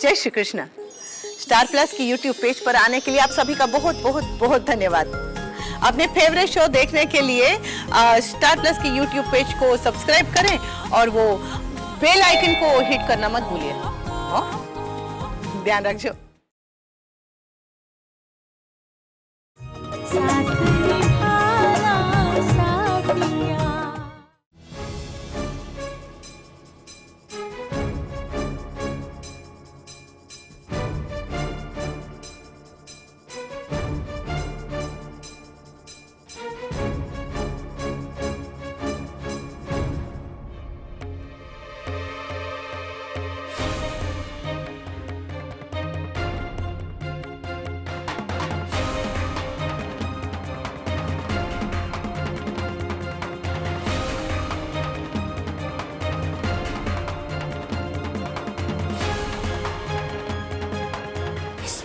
जय Shri Krishna. Star plus की YouTube page पर आने के लिए आप सभी का बहुत बहुत बहुत धन्यवाद। अपने फेवरेट शो देखने के लिए स्टार प्लस की यूट्यूब पेज को सब्सक्राइब करें और वो बेल आइकन को हिट करना मत भूलिए। ध्यान रखिए।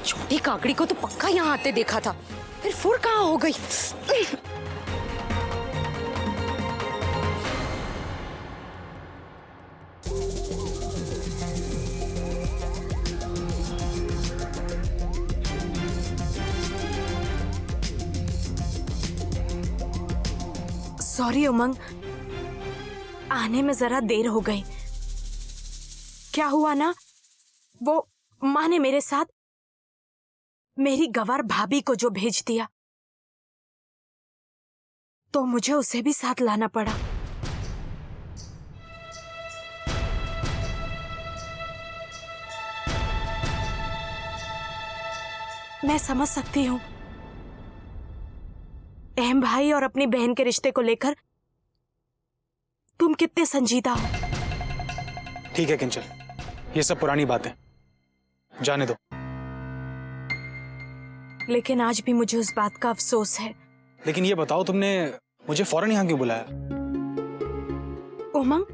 छोटी काकड़ी को तो पक्का यहाँ आते देखा था, फिर फुर कहाँ हो गई? सॉरी उमंग, आने में जरा देर हो गई। क्या हुआ ना, वो माँ ने मेरे साथ मेरी गंवार भाभी को जो भेज दिया, तो मुझे उसे भी साथ लाना पड़ा। मैं समझ सकती हूँ अहम भाई और अपनी बहन के रिश्ते को लेकर तुम कितने संजीदा हो। ठीक है किंचल, ये सब पुरानी बात है, जाने दो। लेकिन आज भी मुझे उस बात का अफसोस है। लेकिन ये बताओ, तुमने मुझे फौरन यहाँ क्यों बुलाया? उमंग,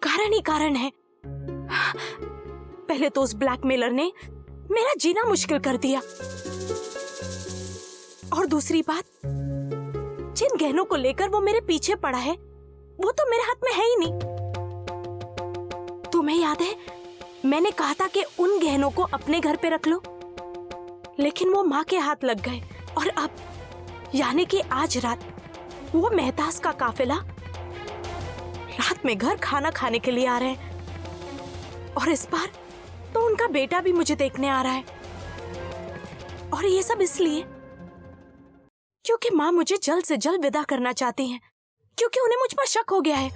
कारण ही कारण है। पहले तो उस ब्लैकमेलर ने मेरा जीना मुश्किल कर दिया, और दूसरी बात, जिन गहनों को लेकर वो मेरे पीछे पड़ा है वो तो मेरे हाथ में है ही नहीं। तुम्हें याद है, मैंने कहा था कि उन गहनों को अपने घर पे रख लो, लेकिन वो माँ के हाथ लग गए। और अब यानी कि आज रात वो मेहताज का काफिला रात में घर खाना खाने के लिए आ रहे हैं, और इस बार तो उनका बेटा भी मुझे देखने आ रहा है। और ये सब इसलिए क्योंकि माँ मुझे जल्द से जल्द विदा करना चाहती हैं, क्योंकि उन्हें मुझ पर शक हो गया है।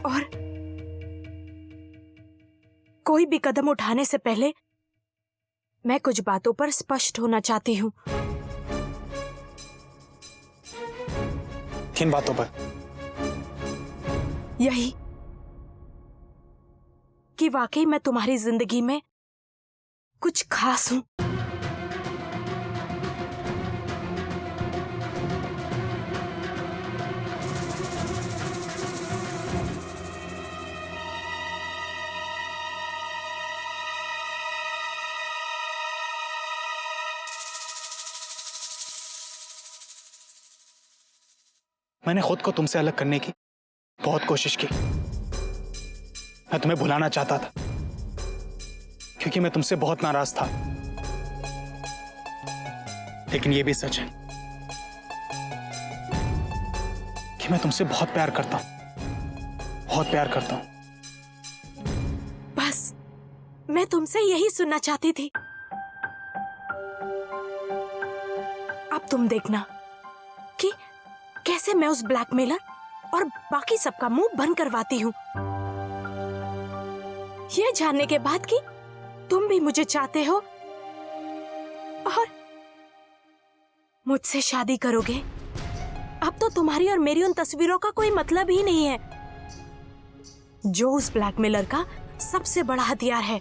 और कोई भी कदम उठाने से पहले मैं कुछ बातों पर स्पष्ट होना चाहती हूँ। किन बातों पर? यही कि वाकई मैं तुम्हारी जिंदगी में कुछ खास हूं। मैंने खुद को तुमसे अलग करने की बहुत कोशिश की। मैं तुम्हें भुलाना चाहता था, क्योंकि मैं तुमसे बहुत नाराज था। लेकिन यह भी सच है कि मैं तुमसे बहुत प्यार करता हूं, बहुत प्यार करता हूं। बस मैं तुमसे यही सुनना चाहती थी। अब तुम देखना कि कैसे मैं उस ब्लैकमेलर और बाकी सबका मुंह बंद करवाती हूँ। ये जानने के बाद कि तुम भी मुझे चाहते हो और मुझसे शादी करोगे। अब तो तुम्हारी और मेरी उन तस्वीरों का कोई मतलब ही नहीं है, जो उस ब्लैकमेलर का सबसे बड़ा हथियार है।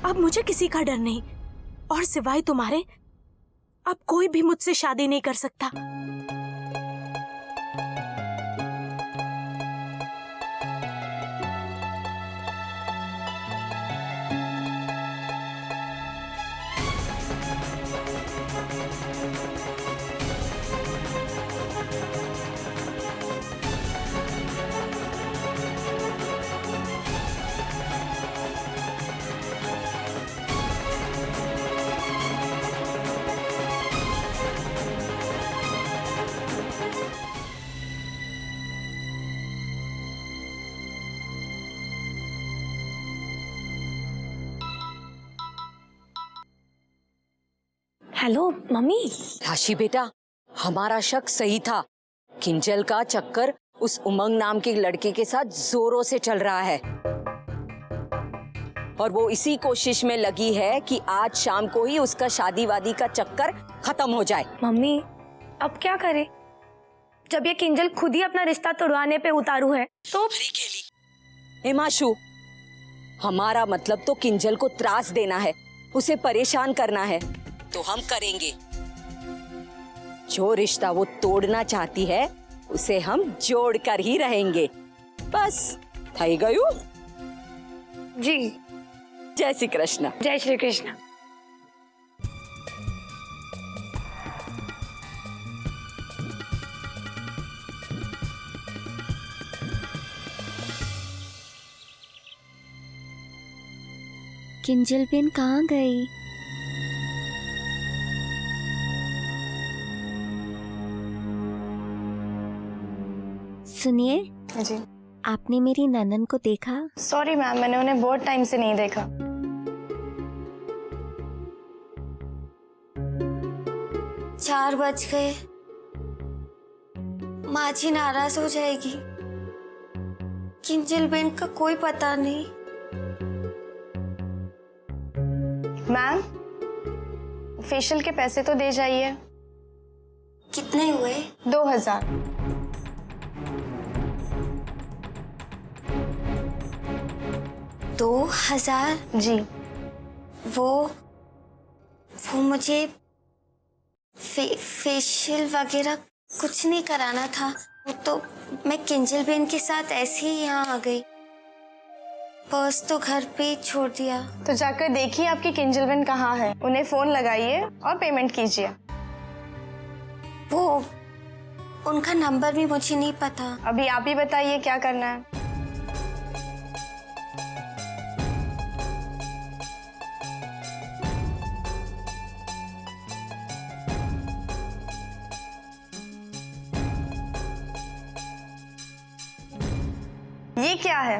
अब मुझे किसी का डर नहीं, और सिवाय तुम्हारे अब कोई भी मुझसे शादी नहीं कर सकता। Hello mummy. राशि बेटा, हमारा शक सही था। किंजल का चक्कर उस उमंग नाम के लड़के के साथ जोरों से चल रहा है और वो इसी कोशिश में लगी है कि आज शाम को ही उसका शादी वादी का चक्कर खत्म हो जाए। मम्मी अब क्या करे, जब ये किंजल खुद ही अपना रिश्ता तोड़वाने पे उतारू है तो। हिमांशु, हमारा मतलब तो किंजल को त्रास देना है, उसे परेशान करना है, तो हम करेंगे। जो रिश्ता वो तोड़ना चाहती है उसे हम जोड़ कर ही रहेंगे। बस थई गयू। जी। जय श्री कृष्ण। जय श्री कृष्ण। किंजल बेन कहाँ गई? सुनिए जी। आपने मेरी ननन को देखा? सॉरी मैम, मैंने उन्हें बहुत टाइम से नहीं देखा। चार बज गए, माँ जी नाराज हो जाएगी। किंजल बेन का कोई पता नहीं। मैम फेशियल के पैसे तो दे जाइए। कितने हुए? 2000। दो 2000? जी। वो मुझे फेशियल वगैरह कुछ नहीं कराना था। वो तो मैं किंजल बेन के साथ ऐसे ही यहाँ आ गई। पर्स तो घर पे ही छोड़ दिया। तो जाकर देखिए आपकी किंजल बेन कहाँ है, उन्हें फोन लगाइए और पेमेंट कीजिए। वो उनका नंबर भी मुझे नहीं पता। अभी आप ही बताइए क्या करना है। ये क्या है?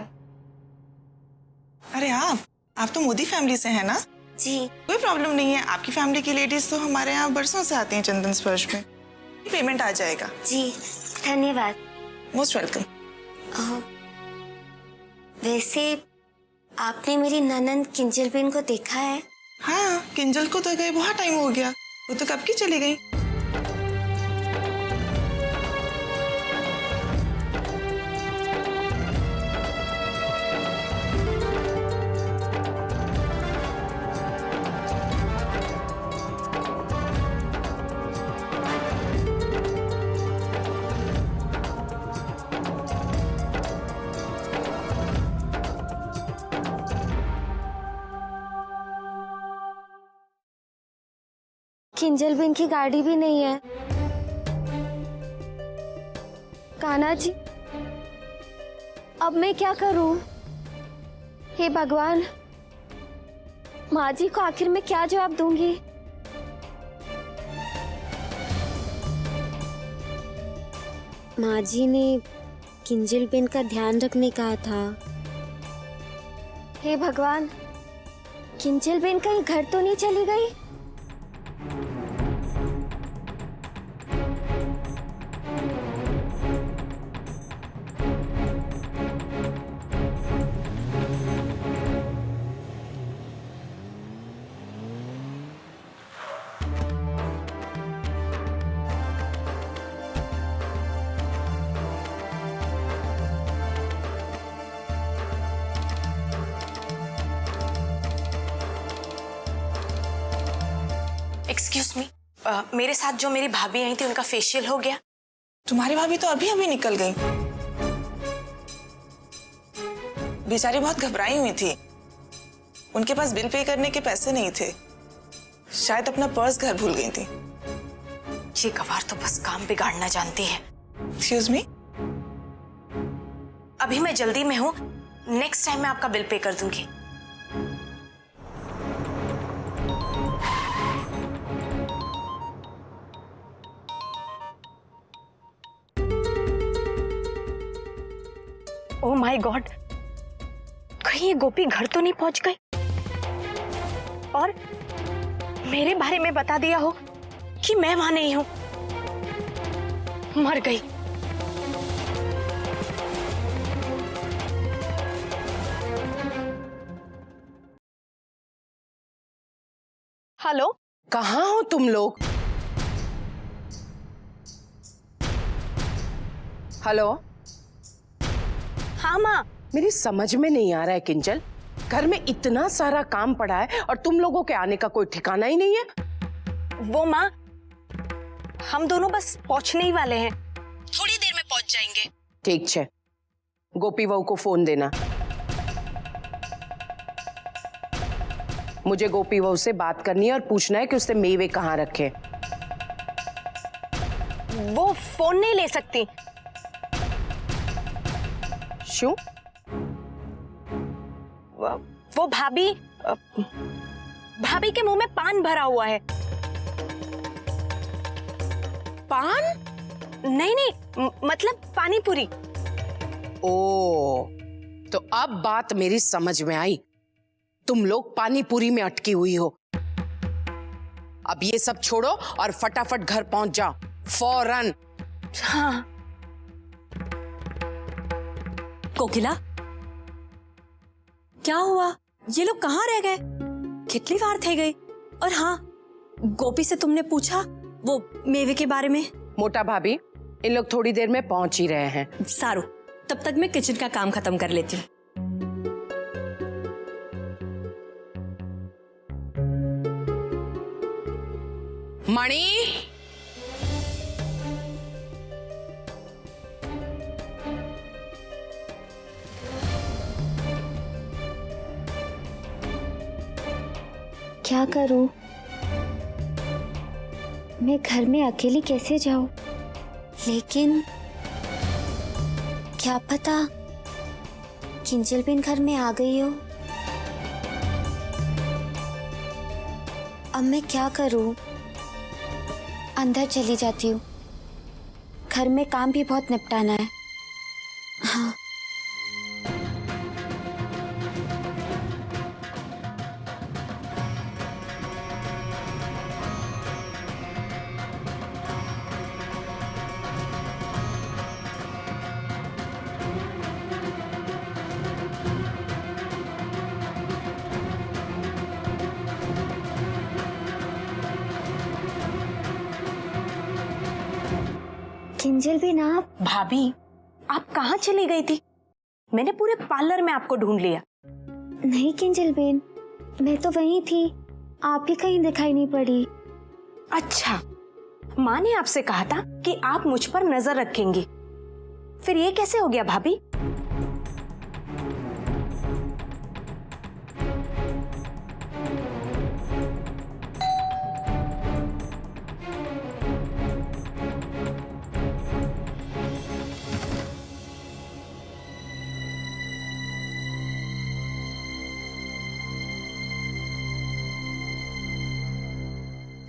अरे आप तो मोदी फैमिली से हैं ना? जी। कोई प्रॉब्लम नहीं है, आपकी फैमिली की लेडीज तो हमारे यहाँ बरसों से आती हैं चंदन स्पर्श में। पेमेंट आ जाएगा। जी धन्यवाद। Most welcome. वैसे आपने मेरी ननन किंजल बेन को देखा है? हाँ, किंजल को तो गए बहुत टाइम हो गया, वो तो कब की चली गई। किंजल बेन की गाड़ी भी नहीं है। कान्हा जी, अब मैं क्या करूं? हे भगवान, माँ जी को आखिर में क्या जवाब दूंगी? माँ जी ने किंजल बेन का ध्यान रखने कहा था। हे भगवान, किंजल बेन कहीं घर तो नहीं चली गई? एक्सक्यूज मी, मेरे साथ जो मेरी भाभी आई थी उनका फेशियल हो गया? तुम्हारी भाभी तो अभी अभी निकल गई। बेचारी बहुत घबराई हुई थी, उनके पास बिल पे करने के पैसे नहीं थे, शायद अपना पर्स घर भूल गई थी। ये गवार तो बस काम बिगाड़ना जानती है। एक्सक्यूज मी, अभी मैं जल्दी में हूँ, नेक्स्ट टाइम मैं आपका बिल पे कर दूंगी। ओह माय गॉड, कहीं ये गोपी घर तो नहीं पहुंच गई? और मेरे बारे में बता दिया हो कि मैं वहां नहीं हूं, मर गई। हेलो, कहाँ हो तुम लोग? हेलो। हाँ माँ। मेरी समझ में नहीं आ रहा है किंजल, घर में इतना सारा काम पड़ा है और तुम लोगों के आने का कोई ठिकाना ही नहीं है। वो माँ, हम दोनों बस पहुंचने ही वाले हैं, थोड़ी देर में पहुंच जाएंगे। ठीक है, गोपी बहू को फोन देना। मुझे गोपी बहू से बात करनी है और पूछना है कि उसने मेवे कहाँ रखे। वो फोन नहीं ले सकती। क्यों? वो भाभी के मुंह में पान भरा हुआ है। पान? नहीं नहीं, मतलब पानी पूरी। ओ, तो अब बात मेरी समझ में आई। तुम लोग पानी पूरी में अटकी हुई हो। अब ये सब छोड़ो और फटाफट घर पहुंच जाओ, फौरन। हाँ। कोकिला, क्या हुआ? ये लोग कहाँ रह गए? कितनी बार थे गए? और हाँ, गोपी से तुमने पूछा वो मेवे के बारे में? मोटा भाभी, इन लोग थोड़ी देर में पहुंच ही रहे हैं। सारू, तब तक मैं किचन का काम खत्म कर लेती हूँ। मणि, क्या करूं? मैं घर में अकेली कैसे जाऊं? लेकिन क्या पता किंजल बिन घर में आ गई हो। अब मैं क्या करूं? अंदर चली जाती हूँ, घर में काम भी बहुत निपटाना है। हाँ। किंजल भी ना। भाभी, आप कहाँ चली गई थी? मैंने पूरे पार्लर में आपको ढूंढ लिया। नहीं किंजल बेन, मैं तो वहीं थी, आप भी कहीं दिखाई नहीं पड़ी। अच्छा, माँ ने आपसे कहा था कि आप मुझ पर नजर रखेंगी, फिर ये कैसे हो गया भाभी?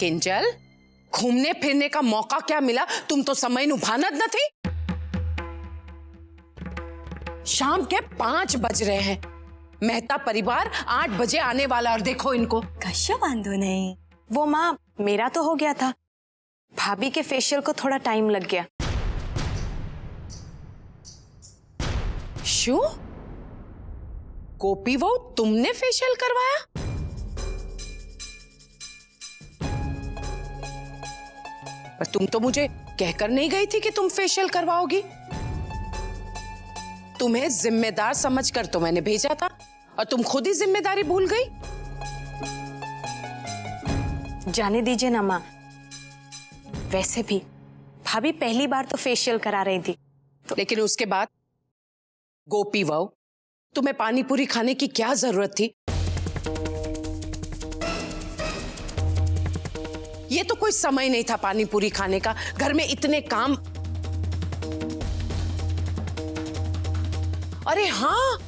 किंजल, घूमने फिरने का मौका क्या मिला? तुम तो समय नुभानत न थी। शाम के 5 बज रहे हैं, मेहता परिवार 8 बजे आने वाला, और देखो इनको। कश्य बांधो नहीं। वो माँ, मेरा तो हो गया था, भाभी के फेशियल को थोड़ा टाइम लग गया। शू? गोपी वो तुमने फेशियल करवाया? पर तुम तो मुझे कहकर नहीं गई थी कि तुम फेशियल करवाओगी। तुम्हें जिम्मेदार समझकर तो मैंने भेजा था, और तुम खुद ही जिम्मेदारी भूल गई। जाने दीजिए ना माँ, वैसे भी भाभी पहली बार तो फेशियल करा रही थी तो। लेकिन उसके बाद गोपी वाओ, तुम्हें पानी पूरी खाने की क्या जरूरत थी? ये तो कोई समय नहीं था पानी पूरी खाने का, घर में इतने काम। अरे हाँ,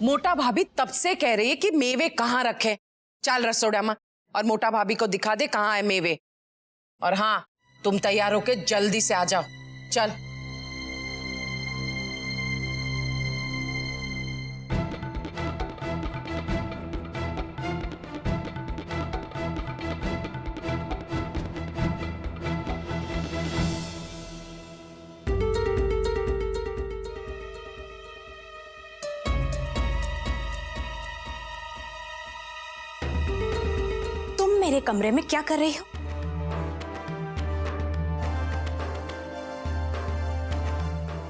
मोटा भाभी तब से कह रही है कि मेवे कहाँ रखे। चल रसोड़ा में और मोटा भाभी को दिखा दे कहाँ है मेवे। और हाँ, तुम तैयार होके जल्दी से आ जाओ। चल। कमरे में क्या कर रही हो?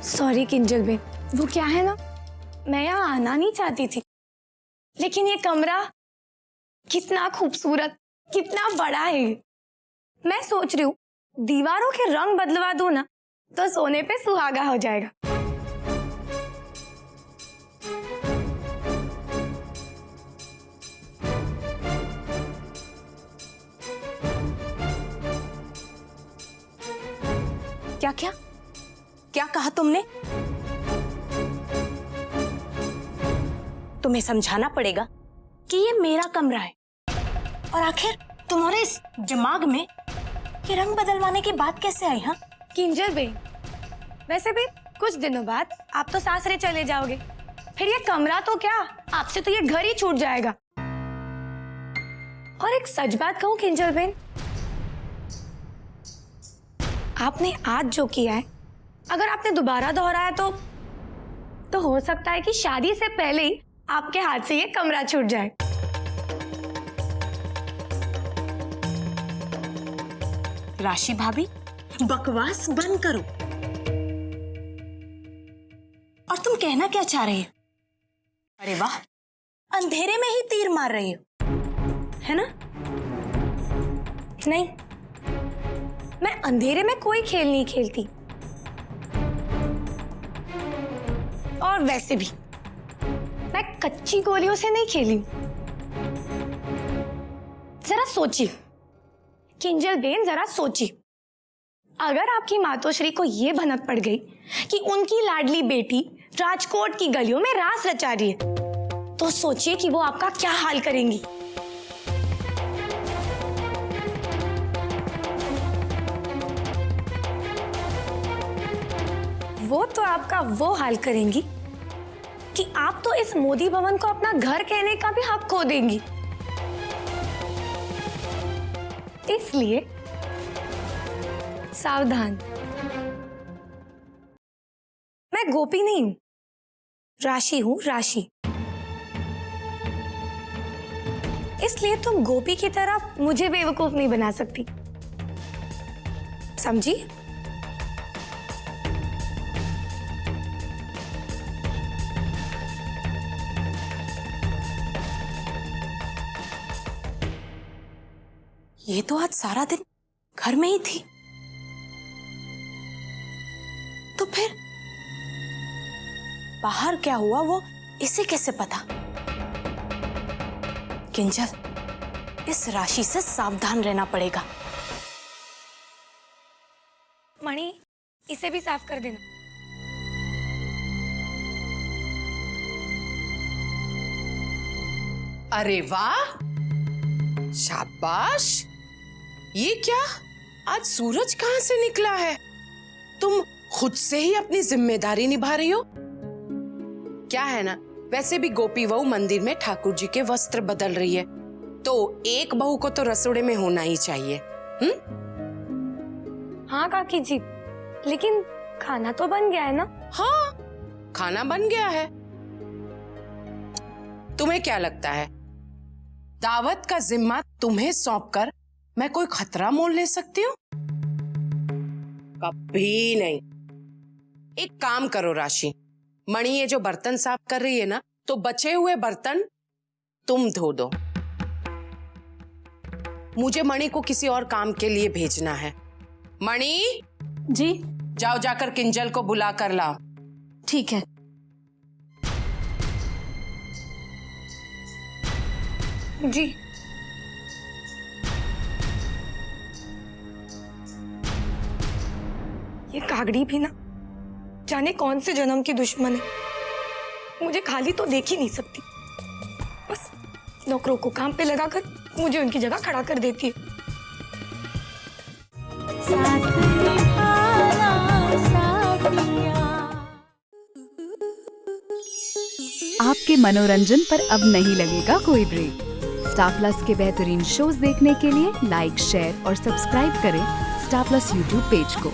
सॉरी किंजल बेन, वो क्या है ना, मैं यहाँ आना नहीं चाहती थी, लेकिन ये कमरा कितना खूबसूरत, कितना बड़ा है। मैं सोच रही हूँ दीवारों के रंग बदलवा दूं ना तो सोने पे सुहागा हो जाएगा। क्या क्या क्या कहा तुमने? तुम्हें समझाना पड़ेगा कि ये मेरा कमरा है, और आखिर तुम्हारे इस दिमाग में ये रंग बदलवाने की बात कैसे आई? हाँ किंजल बेन, वैसे भी कुछ दिनों बाद आप तो सासरे चले जाओगे, फिर ये कमरा तो क्या, आपसे तो ये घर ही छूट जाएगा। और एक सच बात कहूं किंजल बेन, आपने आज जो किया है, अगर आपने दोबारा दोहराया तो हो सकता है कि शादी से पहले ही आपके हाथ से ये कमरा छूट जाए। राशि भाभी, बकवास बंद करो। और तुम कहना क्या चाह रही हो? अरे वाह, अंधेरे में ही तीर मार रही हो, है ना? नहीं, मैं अंधेरे में कोई खेल नहीं खेलती, और वैसे भी मैं कच्ची गोलियों से नहीं खेली हूं। जरा सोचिए किंजल बेन, जरा सोचिए, अगर आपकी मातोश्री को यह भनक पड़ गई कि उनकी लाडली बेटी राजकोट की गलियों में रास रचा रही है, तो सोचिए कि वो आपका क्या हाल करेंगी। वो तो आपका वो हाल करेंगी कि आप तो इस मोदी भवन को अपना घर कहने का भी हक खो देंगी। इसलिए सावधान। मैं गोपी नहीं हूं, राशि हूं, राशि। इसलिए तुम गोपी की तरह मुझे बेवकूफ नहीं बना सकती, समझी? ये तो आज सारा दिन घर में ही थी, तो फिर बाहर क्या हुआ वो इसे कैसे पता? किंजल, इस राशि से सावधान रहना पड़ेगा। मणि, इसे भी साफ कर देना। अरे वाह, शाबाश। ये क्या, आज सूरज कहां से निकला है? तुम खुद से ही अपनी जिम्मेदारी निभा रही हो। क्या है ना, वैसे भी गोपी बहू मंदिर में ठाकुर जी के वस्त्र बदल रही है, तो एक बहू को तो रसोड़े में होना ही चाहिए। हाँ काकी जी, लेकिन खाना तो बन गया है ना? हाँ, खाना बन गया है। तुम्हें क्या लगता है दावत का जिम्मा तुम्हें सौंपकर मैं कोई खतरा मोल ले सकती हूँ? कभी नहीं। एक काम करो राशि, मणि ये जो बर्तन साफ कर रही है ना, तो बचे हुए बर्तन तुम धो दो। मुझे मणि को किसी और काम के लिए भेजना है। मणि जी जाओ, जाकर किंजल को बुला कर लाओ। ठीक है। जी। ये कागड़ी भी ना जाने कौन से जन्म की दुश्मन है, मुझे खाली तो देख ही नहीं सकती। बस नौकरों को काम पे लगाकर मुझे उनकी जगह खड़ा कर देती है। आपके मनोरंजन पर अब नहीं लगेगा कोई ब्रेक। स्टार प्लस के बेहतरीन शोज देखने के लिए लाइक, शेयर और सब्सक्राइब करें स्टार प्लस यूट्यूब पेज को।